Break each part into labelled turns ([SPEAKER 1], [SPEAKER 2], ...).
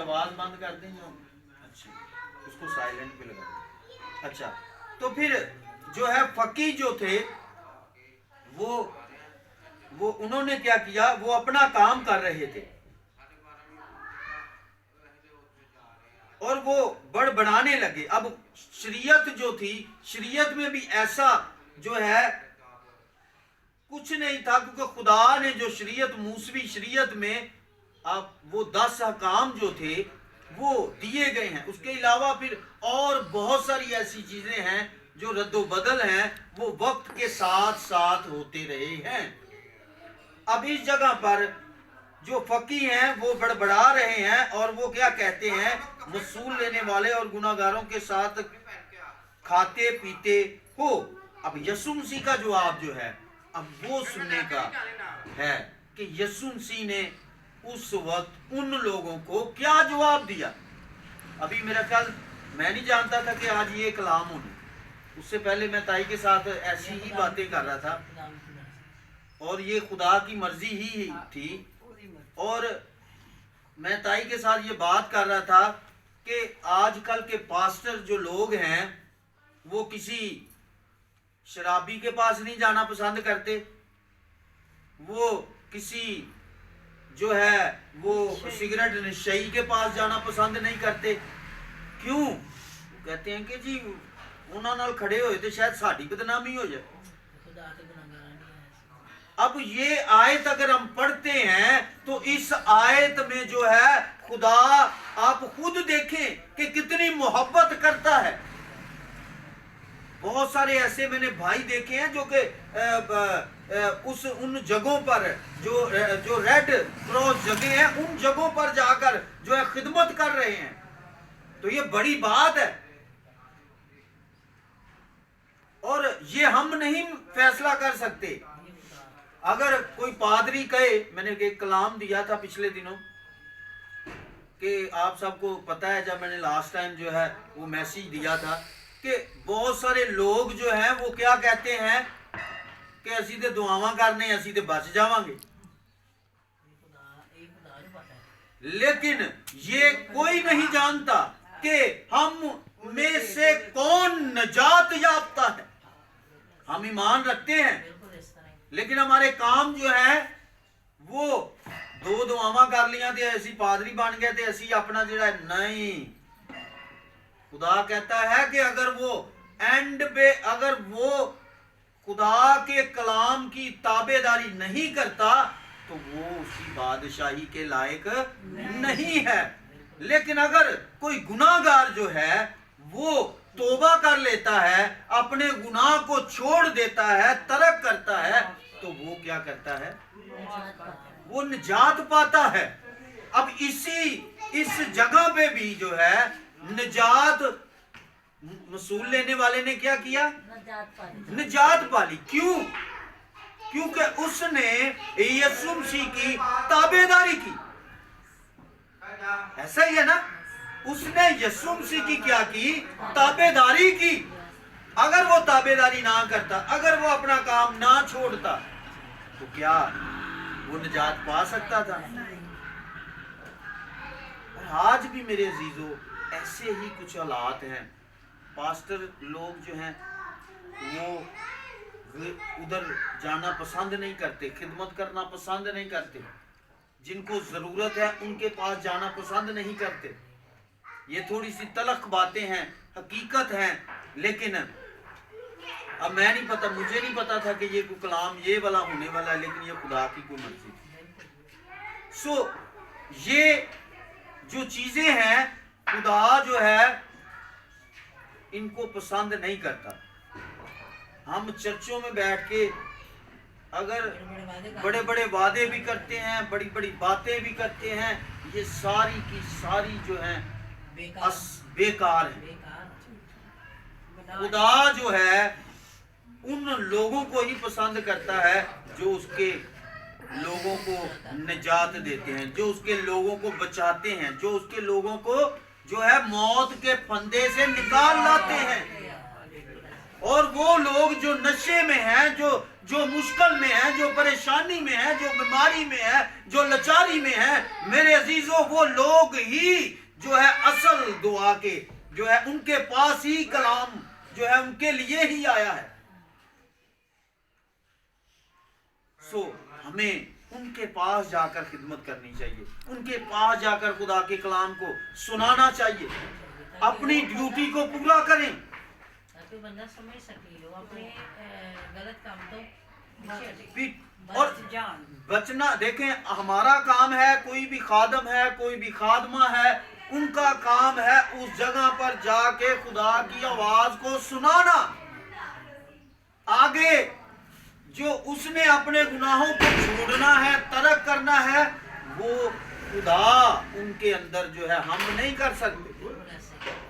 [SPEAKER 1] آواز بند کر دیں. اچھا اس کو سائلنٹ پہ لگا دیں. اچھا تو پھر جو ہے فقی جو تھے وہ انہوں نے کیا کیا, وہ اپنا کام کر رہے تھے اور وہ بڑھانے لگے. اب شریعت جو تھی, شریعت میں بھی ایسا جو ہے کچھ نہیں تھا, کیونکہ خدا نے جو شریعت موسوی شریعت میں اب وہ 10 احکام جو تھے وہ دیے گئے ہیں. اس کے علاوہ پھر اور بہت ساری ایسی چیزیں ہیں جو رد و بدل ہیں, وہ وقت کے ساتھ ساتھ ہوتے رہے ہیں. اب اس جگہ پر جو فقی ہیں وہ بڑبڑا رہے ہیں اور وہ کیا کہتے ہیں, وصول لینے والے اور گناہگاروں کے ساتھ کھاتے پیتے ہو. اب یسوع مسیح کا جواب جو ہے اب وہ سننے کا ہے کہ یسوع مسیح نے اس وقت ان لوگوں کو کیا جواب دیا. ابھی میرا خیال میں نہیں جانتا تھا کہ آج یہ کلام ہونا, اس سے پہلے میں تائی کے ساتھ ایسی ہی باتیں کر رہا تھا اور یہ خدا کی مرضی ہی تھی. اور میں تائی کے ساتھ یہ بات کر رہا تھا کہ آج کل کے پاسٹر جو لوگ ہیں وہ کسی شرابی کے پاس نہیں جانا پسند کرتے, وہ کسی جو ہے وہ سگریٹ نشئی کے پاس جانا پسند نہیں کرتے. کیوں؟ کہتے ہیں کہ جی انہوں نے کھڑے ہوئے تو شاید ساڑھی بدنامی ہو جائے. اب یہ آیت اگر ہم پڑھتے ہیں تو اس آیت میں جو ہے خدا آپ خود دیکھیں کہ کتنی محبت کرتا ہے. بہت سارے ایسے میں نے بھائی دیکھے ہیں جو کہ ان جگہوں پر جو ریڈ کراس جگہ ہیں ان جگہوں پر جا کر جو ہے خدمت کر رہے ہیں. تو یہ بڑی بات ہے اور یہ ہم نہیں فیصلہ کر سکتے. اگر کوئی پادری کہے, میں نے ایک کلام دیا تھا پچھلے دنوں کہ آپ سب کو پتا ہے, جب میں نے لاسٹ ٹائم جو ہے وہ میسیج دیا تھا کہ بہت سارے لوگ جو ہیں وہ کیا کہتے ہیں کہ اسی تے دعاواں کرنے, اسی تے بچ جاواں گے, لیکن یہ کوئی نہیں جانتا کہ ہم میں سے کون نجات یافتہ ہے. ہم ایمان رکھتے ہیں لیکن ہمارے کام جو ہے وہ 2 دعاواں کر لیاں تے ایسی پادری بن گئے تے اسی اپنا جڑا ہے نہیں. خدا کہتا ہے کہ اگر وہ اینڈ پہ اگر وہ خدا کے کلام کی تابع داری نہیں کرتا تو وہ اس کی بادشاہی کے لائق نہیں ہے. لیکن اگر کوئی گناہگار جو ہے وہ توبہ کر لیتا ہے, اپنے گناہ کو چھوڑ دیتا ہے, ترک کرتا ہے, تو وہ کیا کرتا ہے, وہ نجات پاتا ہے. اب اس جگہ پہ بھی جو ہے نجات وصول لینے والے نے کیا کیا, نجات پالی. کیوں؟ کیونکہ اس نے یسوع مسیح کی تابع داری کی. ایسا ہی ہے نا, اس نے یسوع مسیح کی کیا کی, تابع داری کی. اگر وہ تابع داری نہ کرتا, اگر وہ اپنا کام نہ چھوڑتا تو کیا وہ نجات پا سکتا تھا؟ اور آج بھی میرے عزیزو ایسے ہی کچھ حالات ہیں. پاسٹر لوگ جو ہیں وہ ادھر جانا پسند نہیں کرتے, خدمت کرنا پسند نہیں کرتے, جن کو ضرورت ہے ان کے پاس جانا پسند نہیں کرتے. یہ تھوڑی سی تلخ باتیں ہیں, حقیقت ہیں, لیکن اب میں نہیں پتا, مجھے نہیں پتا تھا کہ یہ کوئی کلام یہ والا ہونے والا ہے, لیکن یہ خدا کی کوئی مرضی تھی. یہ جو چیزیں ہیں خدا جو ہے ان کو پسند نہیں کرتا. ہم چرچوں میں بیٹھ کے اگر بڑے بڑے وعدے بھی کرتے ہیں, بڑی بڑی باتیں بھی کرتے ہیں, یہ ساری کی ساری جو ہیں بیکار ہیں. خدا جو ہے ان لوگوں کو ہی پسند کرتا ہے جو اس کے لوگوں کو نجات دیتے ہیں, جو اس کے لوگوں کو بچاتے ہیں, جو اس کے لوگوں کو جو ہے موت کے پھندے سے نکال لاتے ہیں. और वो लोग जो नशे में हैं, जो मुश्किल में हैं, जो परेशानी में हैं, जो बीमारी में है, जो लाचारी में है, मेरे अजीजों, वो लोग ही जो है असल दुआ के जो है उनके पास ही कलाम जो है उनके लिए ही आया है। सो हमें उनके पास जाकर खिदमत करनी चाहिए, उनके पास जाकर खुदा के कलाम को सुनाना चाहिए, अपनी ड्यूटी को पूरा करें।
[SPEAKER 2] ताकि बंदा समझ सके वो अपने गलत काम तो
[SPEAKER 1] और बचना। देखें, हमारा काम है, कोई भी खादम है, कोई भी खादमा है, उनका काम है उस जगह पर जाके खुदा की आवाज को सुनाना। आगे जो उसने अपने गुनाहों को छोड़ना है, तर्क करना है, वो खुदा उनके अंदर जो है हम नहीं कर सकते।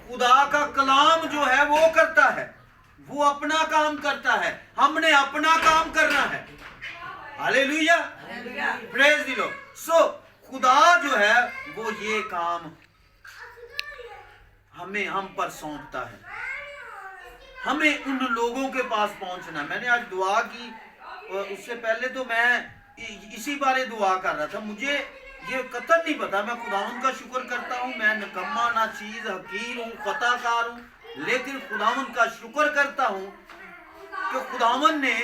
[SPEAKER 1] खुदा का कलाम जो है वो करता है, वो अपना काम करता है, हमने अपना काम करना है। Hallelujah, praise the Lord. So खुदा जो है वो ये काम हम पर सौंपता है, हमें उन लोगों के पास पहुंचना। मैंने आज दुआ की, उससे पहले तो मैं इसी बारे दुआ कर रहा था। मुझे ये कतई नहीं पता, मैं खुदावंद का शुक्र करता हूँ, मैं निकम्मा ना चीज हकीर हूँ, खताकार हूँ, लेकिन खुदावंद का शुक्र करता हूँ कि खुदावंद ने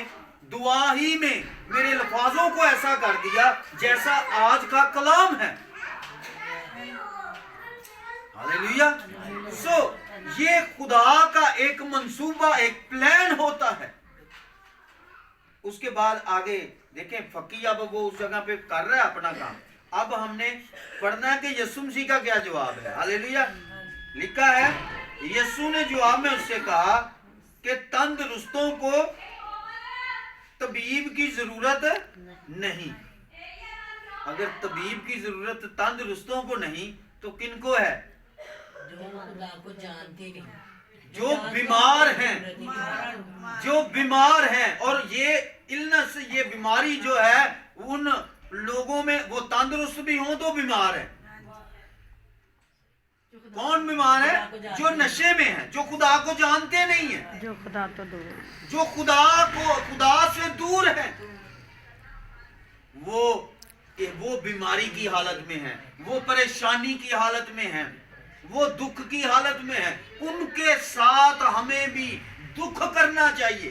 [SPEAKER 1] दुआ ही में मेरे लफ्ज़ों को ऐसा कर दिया जैसा आज का कलाम है। हालेलुया। सो ये खुदा का एक मंसूबा, एक प्लान होता है। उसके बाद आगे देखें, फकी अब वो उस जगह पे कर रहा है अपना काम। अब हमने पढ़ना है कि यीशु मसीह का क्या जवाब है। हालेलुया। लिखा है, यीशु ने जवाब में उससे कहा कि तंदुरुस्तों को तबीब की जरूरत नहीं। अगर तबीब की जरूरत तंदुरुस्तों को नहीं तो किनको है?
[SPEAKER 2] जो खुदा को जानते नहीं,
[SPEAKER 1] जो बीमार हैं, जो बीमार हैं। और ये इलनेस, ये बीमारी जो है उन लोगों में, वो तंदुरुस्त भी हों तो बीमार है। कौन बीमार है? जो नशे में है, जो खुदा को जानते नहीं है,
[SPEAKER 3] जो खुदा तो दूर,
[SPEAKER 1] जो खुदा से दूर है, वो बीमारी की हालत में है, वो परेशानी की हालत में है, वो दुख की हालत में है। उनके साथ हमें भी दुख करना चाहिए,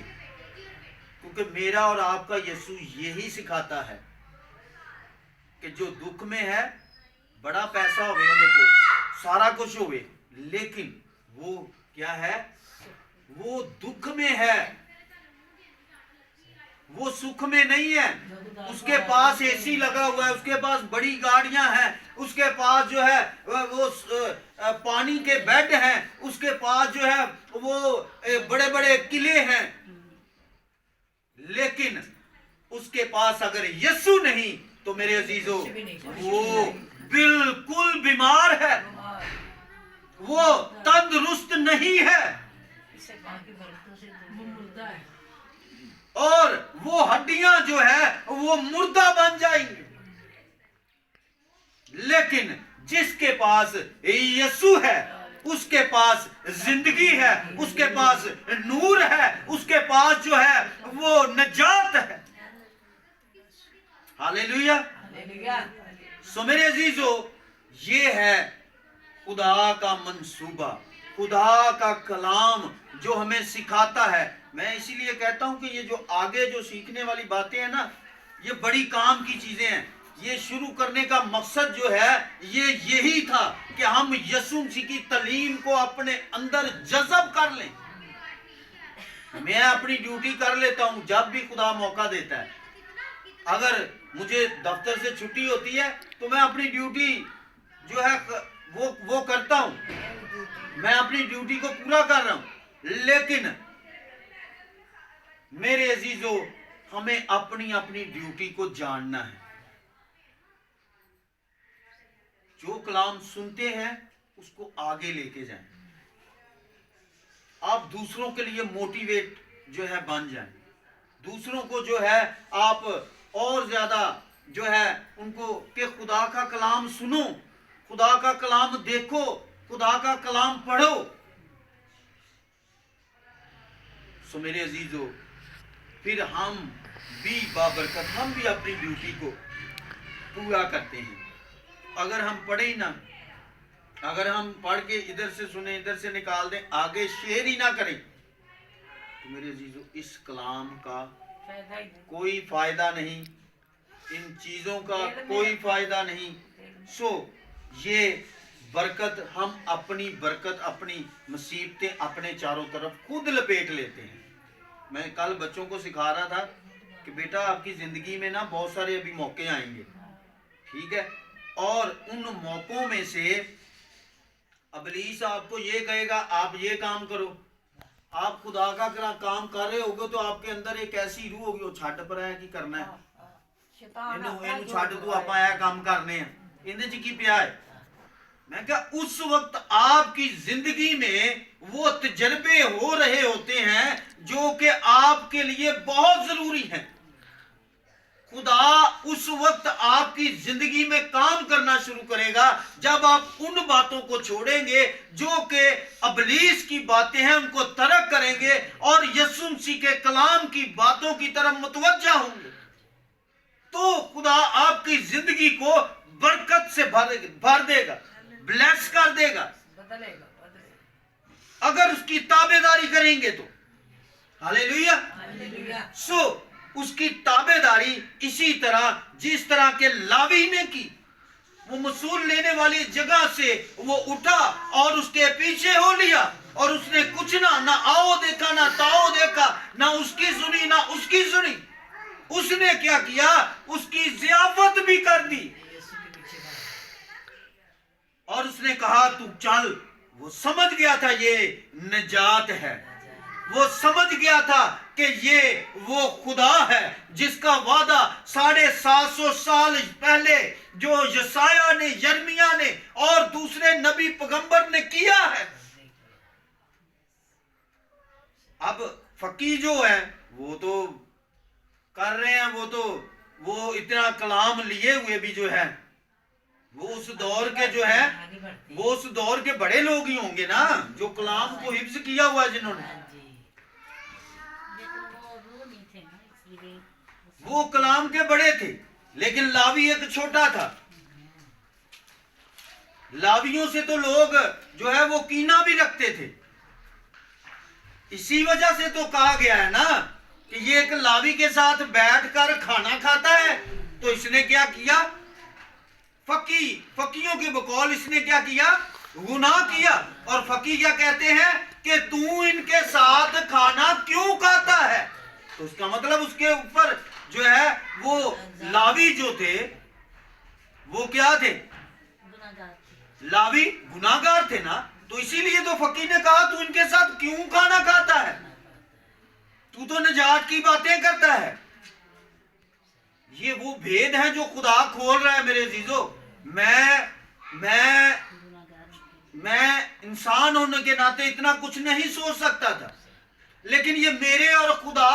[SPEAKER 1] क्योंकि मेरा और आपका यीशु यही सिखाता है कि जो दुख में है, बड़ा पैसा होवे, देखो सारा कुछ होवे, लेकिन वो क्या है? वो दुख में है, वो सुख में नहीं है। उसके पास एसी लगा हुआ है, उसके पास बड़ी गाड़ियां हैं, उसके पास जो है वो पानी के बेड हैं, उसके पास जो है वो बड़े बड़े किले हैं, लेकिन उसके पास अगर यीशु नहीं तो मेरे अजीजों वो बिल्कुल बीमार है, वो तंदुरुस्त नहीं है, और वो हड्डियां जो है वो मुर्दा बन जाएंगी। लेकिन जिसके पास यीशु है, उसके पास जिंदगी है, उसके पास नूर है, उसके पास जो है वो नजात है। हालेलुया। सो मेरे अजीजों, ये है खुदा का मंसूबा, खुदा का कलाम जो हमें सिखाता है। मैं इसीलिए कहता हूं कि ये जो आगे जो सीखने वाली बातें हैं ना, ये बड़ी काम की चीजें हैं। ये शुरू करने का मकसद जो है ये यही था कि हम यीशु मसीह की तालीम को अपने अंदर जज़ब कर लें। मैं अपनी ड्यूटी कर लेता हूं जब भी खुदा मौका देता है। अगर मुझे दफ्तर से छुट्टी होती है तो मैं अपनी ड्यूटी जो है वो करता हूं, मैं अपनी ड्यूटी को पूरा कर रहा हूं। लेकिन मेरे अजीजों, हमें अपनी अपनी ड्यूटी को जानना है। जो कलाम सुनते हैं उसको आगे लेके जाएं। आप दूसरों के लिए मोटिवेट जो है बन जाएं, दूसरों को जो है आप और ज्यादा जो है उनको कि खुदा का कलाम सुनो, खुदा का कलाम देखो, खुदा का कलाम पढ़ो। सो मेरे अजीजों, फिर हम भी बाबरकत, हम भी अपनी ड्यूटी को पूरा करते हैं। अगर हम पढ़े ही ना, अगर हम पढ़ के इधर से सुने इधर से निकाल दें, आगे शेयर ही ना करें, तो मेरे अजीजों इस कलाम का
[SPEAKER 2] फायदा ही नहीं।
[SPEAKER 1] कोई फायदा नहीं, इन चीज़ों का कोई फायदा नहीं। सो ये बरकत, हम अपनी बरकत, अपनी मुसीबतें अपने चारों तरफ खुद लपेट लेते हैं। मैं कल बच्चों को सिखा रहा था कि बेटा आपकी ज़िंदगी में ना बहुत सारे अभी मौके आएंगे, ठीक है, और उन मौकों में से इब्लीस आपको ये कहेगा आप ये काम करो, आप खुदा का काम कर रहे होगे तो आपके अंदर एक ऐसी रूह होगी, वो छड्ड पर है कि करना है, ਇਹਨੂੰ ਛੱਡ ਤੂੰ ਆਪਾਂ ਇਹ ਕੰਮ करने हैं, ਇਹਦੇ ਚ ਕੀ ਪਿਆ है। मैं क्या उस वक्त आपकी जिंदगी में वो तजर्बे हो रहे होते हैं जो कि आपके लिए बहुत जरूरी हैं। खुदा उस वक्त आपकी जिंदगी में काम करना शुरू करेगा जब आप उन बातों को छोड़ेंगे जो कि इब्लीस की बातें हैं, उनको तर्क करेंगे और यीशु मसीह के कलाम की बातों की तरफ मुतवज्जा होंगे, तो खुदा आपकी जिंदगी को बरकत से भर देगा, ब्लेस कर देगा, अगर उसकी ताबेदारी करेंगे तो। हालेलुया। सो उसकी ताबेदारी इसी तरह जिस तरह के लावी ने की, वो मसूल लेने वाली जगह से वो उठा और उसके पीछे हो लिया, और उसने कुछ ना आओ देखा ना ताओ देखा, ना उसकी सुनी ना उसकी सुनी, उसने क्या किया, उसकी जियाफत भी कर दी और उसने कहा तू चल। वो समझ गया था ये निजात है, वो समझ गया था कि ये वो खुदा है जिसका वादा 750 साल पहले जो यसाया ने, यर्मिया ने और दूसरे नबी पैगंबर ने किया है। अब फकी जो है वो तो कर रहे हैं, वो इतना कलाम लिए हुए भी जो है, वो उस दौर के जो है, वो उस दौर के बड़े लोग ही होंगे ना जो कलाम को हिफ्ज किया हुआ है जिन्होंने। वो कलाम के बड़े थे, लेकिन लावी एक छोटा था। लावियों से तो लोग जो है वो कीना भी रखते थे। इसी वजह से तो कहा गया है ना कि ये एक लावी के साथ बैठकर खाना खाता है, तो इसने क्या किया, फकीयों के बकौल इसने क्या किया, गुनाह किया। और फकी क्या कहते हैं कि तू इनके साथ खाना क्यों खाता है, तो उसका मतलब उसके ऊपर जो है वो लावी जो थे वो क्या थे, लावी गुनाहगार थे ना, तो इसीलिए तो फकीर ने कहा तू इनके साथ क्यों खाना खाता है, तू तो निजात की बातें करता है। ये वो भेद है जो खुदा खोल रहा है मेरे अजीजों। मैं इंसान होने के नाते इतना कुछ नहीं सोच सकता था, लेकिन ये मेरे और खुदा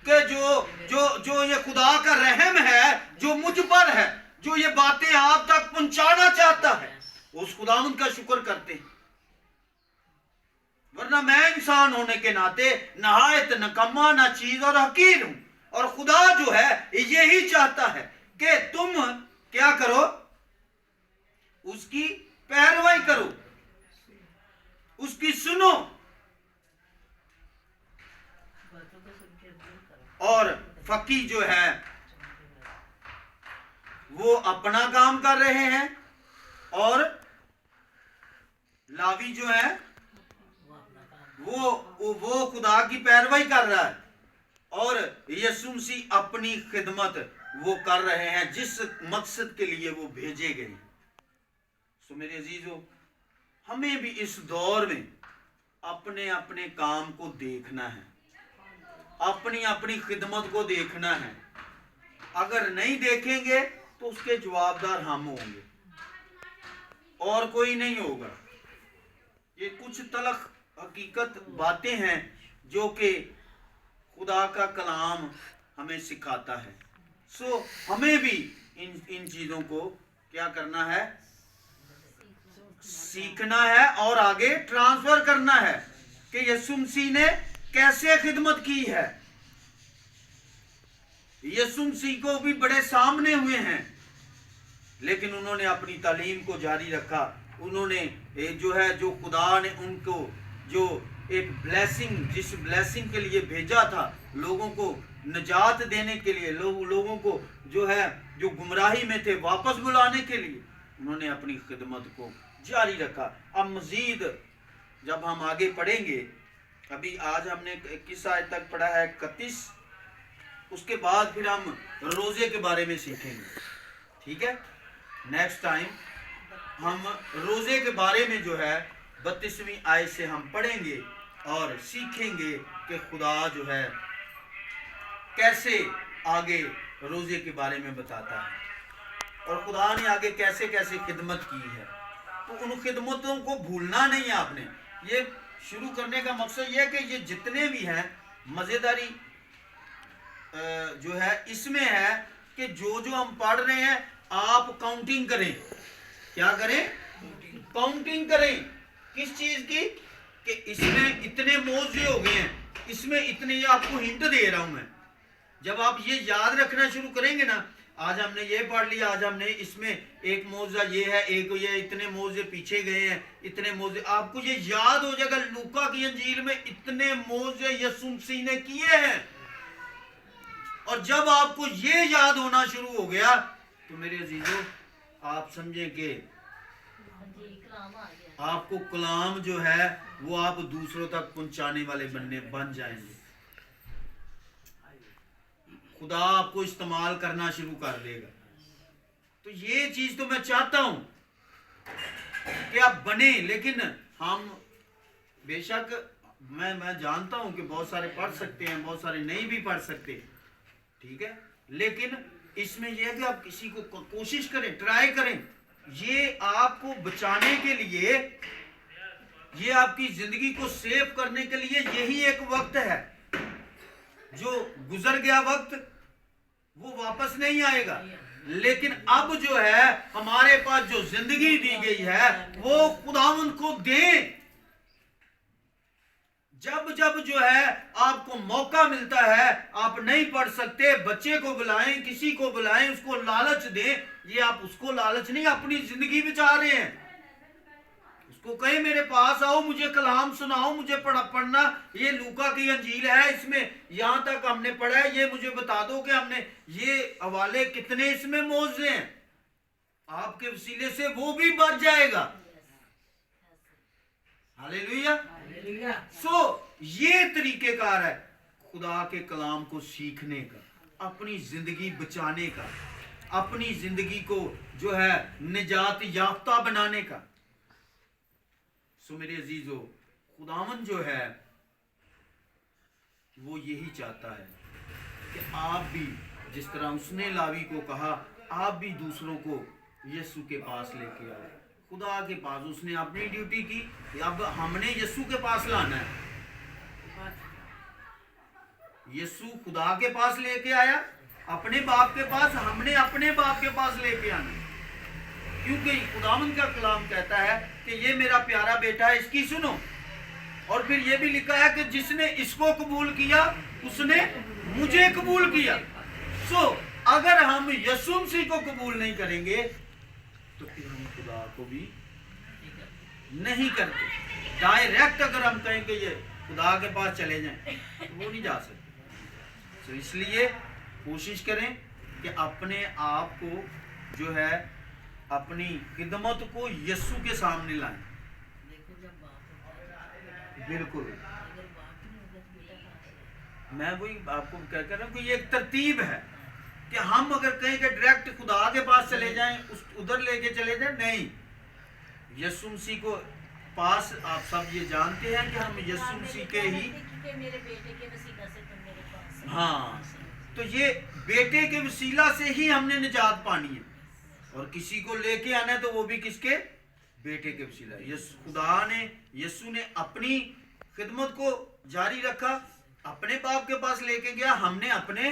[SPEAKER 1] के जो ये खुदा का रहम है जो मुझ पर है, जो ये बातें आप तक पहुंचाना चाहता है, उस खुदावंद का शुक्र करते हैं। वरना मैं इंसान होने के नाते नहायत नकम्मा ना चीज और हकीर हूं, और खुदा जो है यही चाहता है कि तुम क्या करो, उसकी पैरवाई करो, उसकी सुनो, और फकी जो है वो अपना काम कर रहे हैं और लावी जो है वो खुदा की पैरवाई कर रहा है, और यीशु मसीह अपनी खिदमत वो कर रहे हैं जिस मकसद के लिए वो भेजे गए। सो मेरे अजीजों, हमें भी इस दौर में अपने अपने काम को देखना है, अपनी अपनी खिदमत को देखना है। अगर नहीं देखेंगे तो उसके जवाबदार हम होंगे और कोई नहीं होगा। ये कुछ तलख हकीकत बातें हैं जो कि खुदा का कलाम हमें सिखाता है। सो हमें भी इन चीज़ों को क्या करना है, सीखना है और आगे ट्रांसफर करना है कि यीशु मसीह ने कैसे खिदमत की है। यीशु मसीह को भी बड़े सामने हुए हैं, लेकिन उन्होंने अपनी तालीम को जारी रखा। उन्होंने जो खुदा ने उनको जो एक ब्लेसिंग, जिस ब्लेसिंग के लिए भेजा था, लोगों को निजात देने के लिए, लोगों को जो गुमराही में थे वापस बुलाने के लिए, उन्होंने अपनी खिदमत को जारी रखा। अब मजीद जब हम आगे पढ़ेंगे, अभी आज हमने 21 आयत तक पढ़ा है, 31, उसके बाद फिर हम रोजे के बारे में सीखेंगे। ठीक है, नेक्स्ट टाइम हम रोजे के बारे में 32वीं आयत से हम पढ़ेंगे और सीखेंगे कि खुदा कैसे आगे रोजे के बारे में बताता है और खुदा ने आगे कैसे कैसे खिदमत की है। तो उन खिदमतों को भूलना नहीं है आपने। ये शुरू करने का मकसद ये है कि ये जितने भी हैं, मज़ेदारी इसमें है कि जो हम पढ़ रहे हैं, आप काउंटिंग करें। क्या करें? काउंटिंग करें। किस चीज की? कि इसमें इतने मौजे हो गए हैं, इसमें इतने, ये आपको हिंट दे रहा हूं मैं। जब आप ये याद रखना शुरू करेंगे ना, आज हमने ये पढ़ लिया, आज हमने इसमें एक मौजा ये है, एक ये इतने मौजे पीछे गए हैं, इतने मौजे, आपको ये याद हो जाएगा। लूका की अंजील में इतने मौजे यीशु मसीह ने किए हैं। और जब आपको ये याद होना शुरू हो गया, तो मेरे अजीजों, आप समझें कि आपको कलाम वो आप दूसरों तक पहुंचाने वाले बन जाएंगे। खुदा आपको इस्तेमाल करना शुरू कर देगा। तो ये चीज तो मैं चाहता हूं कि आप बने। लेकिन हम बेशक मैं जानता हूं कि बहुत सारे पढ़ सकते हैं, बहुत सारे नहीं भी पढ़ सकते, ठीक है, लेकिन इसमें यह है कि आप किसी को कोशिश करें, ट्राई करें। ये आपको बचाने के लिए, ये आपकी जिंदगी को सेव करने के लिए यही एक वक्त है। जो गुजर गया वक्त वो वापस नहीं आएगा, लेकिन अब हमारे पास जो जिंदगी दी गई है वो खुदावंद को दें। जब आपको मौका मिलता है, आप नहीं पढ़ सकते, बच्चे को बुलाएं, किसी को बुलाएं, उसको लालच दें। ये आप उसको लालच नहीं, अपनी जिंदगी बचा रहे हैं। उसको कहें मेरे पास आओ, मुझे कलाम सुनाओ, मुझे पढ़ना। ये लूका की अंजील है, इसमें यहां तक हमने पढ़ा है, ये मुझे बता दो कि हमने ये हवाले कितने इसमें मौजे हैं। आपके वसीले से वो भी बच जाएगा। हालेलुया। ये तरीकेकार है खुदा के कलाम को सीखने का, अपनी जिंदगी बचाने का, अपनी जिंदगी को निजात याफ्ता बनाने का। सो मेरे अजीजों, खुदावन वो यही चाहता है कि आप भी, जिस तरह उसने लावी को कहा, आप भी दूसरों को यीशु के पास लेके आओ, खुदा के पास। उसने अपनी ड्यूटी की, अब हमने यीशु के पास लाना है। यीशु खुदा के पास लेके आया, अपने बाप के पास, हमने अपने बाप के पास लेके आना, क्योंकि खुदावंद का कलाम कहता है कि ये मेरा प्यारा बेटा है, इसकी सुनो। और फिर ये भी लिखा है कि जिसने इसको कबूल किया उसने मुझे कबूल किया। अगर हम यीशु मसीह को कबूल नहीं करेंगे तो फिर हम खुदा को भी नहीं करते। डायरेक्ट अगर हम कहें कि ये खुदा के पास चले जाएं, तो वो नहीं जा सकते। तो इसलिए कोशिश करें कि अपने आप को अपनी खिदमत को यीशु के सामने लाएं। बिल्कुल, मैं वही आपको कह रहा हूं कि ये एक तरतीब है कि हम अगर कहें कि डायरेक्ट खुदा के पास चले जाएं, उधर लेके चले जाएं, नहीं। यीशु मसीह को पास, आप सब ये जानते हैं कि हम यीशु मसीह के ही, हाँ, तो ये बेटे के वसीला से ही हमने निजात पानी है। और किसी को लेके आना है तो वो भी किसके? बेटे के वसीला। यीशु ने अपनी खिदमत को जारी रखा, अपने बाप के पास लेके गया, हमने अपने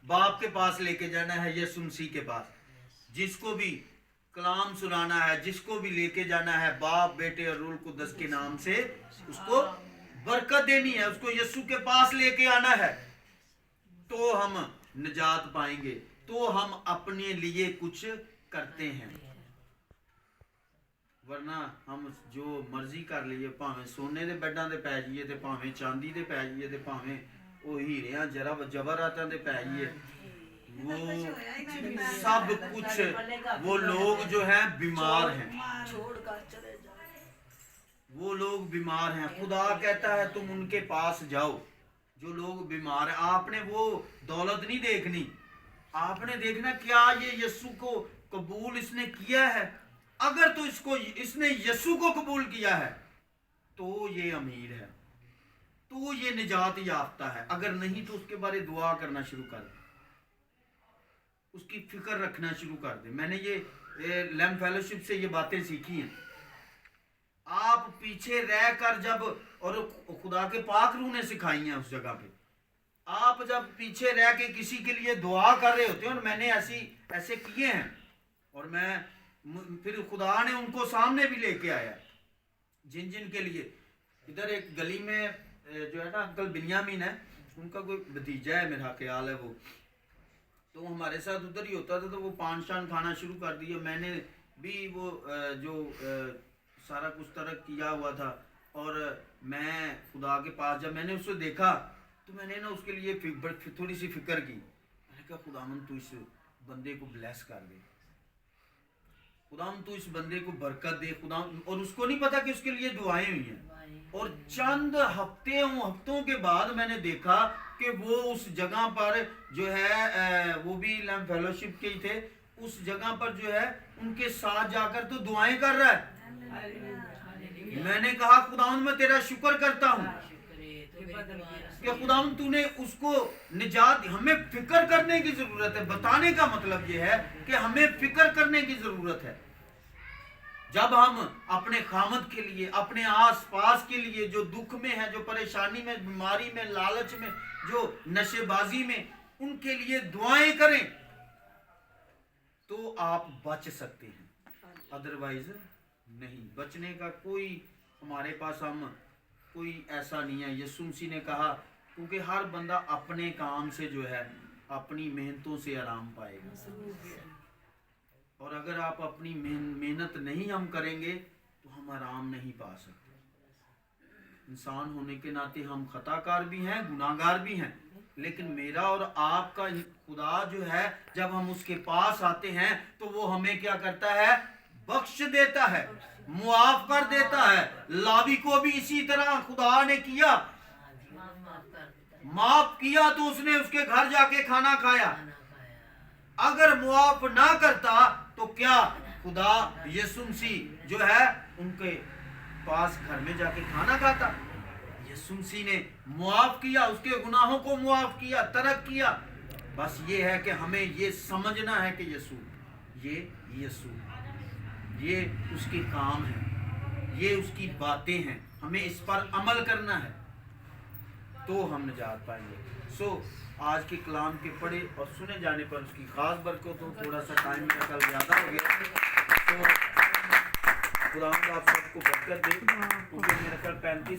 [SPEAKER 1] बाप के पास लेके जाना है, यीशु मसीह के पास। जिसको भी कलाम सुनाना है, जिसको भी लेके जाना है, बाप, बेटे और रूह कुद्दस के नाम से उसको बरकत देनी है, उसको यीशु के पास लेके आना है, तो हम निजात पाएंगे, तो हम अपने लिए कुछ करते हैं। वरना हम जो मर्जी कर लीए, भावें सोने के बेडां ते पै जाइए, ते भावें चांदी ते पै जाइए, ते भावें वो हीरियां जवाहरातां ते पै जाइए, वो सब कुछ, वो लोग जो है बीमार हैं, वो लोग बीमार हैं। खुदा कहता है तुम उनके पास जाओ जो लोग बीमार हैं। आपने वो दौलत नहीं देखनी, आपने देखना क्या ये यीशु को कबूल इसने किया है। अगर तो इसने यीशु को कबूल किया है तो ये अमीर है, तो ये निजात याफ्ता है। अगर नहीं तो उसके बारे दुआ करना शुरू कर दे, उसकी फिक्र रखना शुरू कर दे। मैंने ये लैम्प फेलोशिप से ये बातें सीखी हैं। आप पीछे रह कर जब, और खुदा के पाक रूह ने सिखाई हैं उस जगह पे, आप जब पीछे रह के किसी के लिए दुआ कर रहे होते हो, और मैंने ऐसे किए हैं, और मैं फिर खुदा ने उनको सामने भी लेके आया जिन के लिए। इधर एक गली में जो है ना अंकल बिन्यामीन है, उनका कोई भतीजा है मेरा ख्याल है, वो तो हमारे साथ उधर ही होता था, तो वो पान शान खाना शुरू कर दिया। मैंने भी वो जो सारा कुछ तरक किया हुआ था, और मैं खुदा के पास जब मैंने उसको देखा तो मैंने ना उसके लिए थोड़ी सी फिक्र की। मैंने कहा खुदावंद तू इस बंदे को ब्लेस कर दे, खुदावंद तू इस बंदे को बरकत दे खुदावंद। और उसको नहीं पता कि उसके लिए दुआएं हुई हैं। और चंद हफ्तों के बाद मैंने देखा कि वो उस जगह पर जो है, वो भी लैम्प फेलोशिप के ही थे, उस जगह पर जो है उनके साथ जाकर तो दुआएं कर रहा है। मैंने कहा खुदावंद मैं तेरा शुक्र करता हूँ कि खुदावंद तूने उसको निजात। हमें फिक्र करने की जरूरत है। बताने का मतलब ये है कि हमें फिक्र करने की जरूरत है। जब हम अपने खामद के लिए, अपने आस पास के लिए, जो दुख में है, जो परेशानी में, बीमारी में, लालच में, जो नशेबाजी में, उनके लिए दुआएं करें तो आप बच सकते हैं, अदरवाइज नहीं। बचने का कोई हमारे पास कोई ऐसा नहीं है। यीशु मसीह ने कहा क्योंकि हर बंदा अपने काम से जो है, अपनी मेहनतों से आराम पाएगा, और अगर आप अपनी मेहनत नहीं हम करेंगे तो हम आराम नहीं पा सकते। इंसान होने के नाते हम खताकार भी हैं, गुनाहगार भी हैं, लेकिन मेरा और आपका खुदा जो है, जब हम उसके पास आते हैं तो वो हमें क्या करता है, बख्श देता है, मुआफ कर देता है। लावी को भी इसी तरह खुदा ने किया, माफ किया तो उसने उसके घर जाके खाना खाया। अगर मुआफ ना करता तो क्या खुदा यीशु मसीह जो है उनके पास घर में जाके खाना खाता? यीशु मसीह ने मुआफ किया, उसके गुनाहों को मुआफ किया, तरक किया। बस ये है कि हमें ये समझना है कि यीशु ये उसके काम हैं, ये उसकी बातें हैं, हमें इस पर अमल करना है तो हम निजात पाएंगे। आज के कलाम के पढ़े और सुने जाने पर उसकी खास बरकत हो। थोड़ा सा टाइम मेरा कल ज़्यादा हो गया, तो खुदा आप सबको बरकत दे, क्योंकि मेरा कल 35